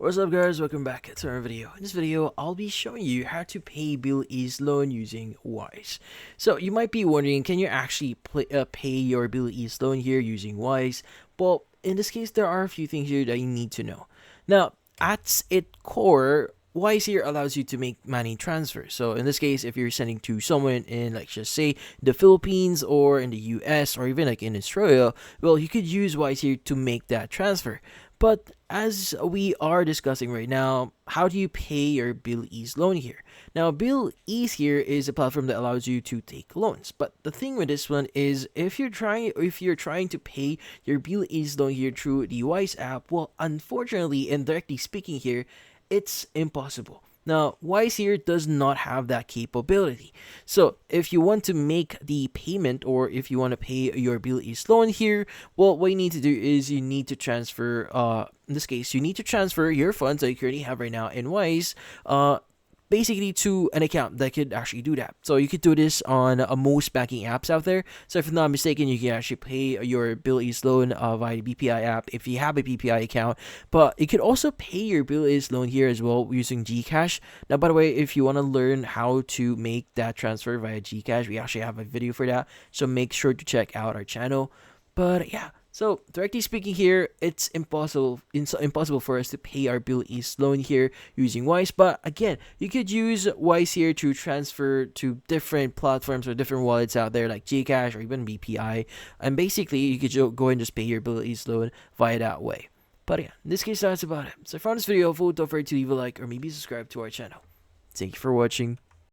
What's up guys, welcome back to our video. In this video, I'll be showing you how to pay Billease loan using Wise. So you might be wondering, can you actually pay your Billease loan here using Wise? Well, in this case, there are a few things here that you need to know. Now, at its core, Wise here allows you to make money transfers. So in this case, if you're sending to someone in, like, just say the Philippines or in the US or even like in Australia, well, you could use Wise here to make that transfer. But as we are discussing right now, how do you pay your Billease loan here? Now, Billease here is a platform that allows you to take loans. But the thing with this one is, if you're trying to pay your Billease loan here through the Wise app, well, unfortunately, and directly speaking here, it's impossible. Now, Wise here does not have that capability. So, if you want to make the payment or if you want to pay your Billease loan here, well, what you need to do is you need to transfer, in this case, you need to transfer your funds that you currently have right now in Wise, basically to an account that could actually do that. So you could do this on most banking apps out there. So if I'm not mistaken, you can actually pay your Billease loan via the BPI app if you have a BPI account. But you could also pay your Billease loan here as well using Gcash. Now, by the way, if you want to learn how to make that transfer via Gcash, we actually have a video for that. So make sure to check out our channel. But yeah, so directly speaking here, it's impossible for us to pay our Billease loan here using Wise. But again, you could use Wise here to transfer to different platforms or different wallets out there like Gcash or even BPI. And basically, you could go and just pay your Billease loan via that way. But yeah, in this case, that's about it. So if you found this video helpful, don't forget to leave a like or maybe subscribe to our channel. Thank you for watching.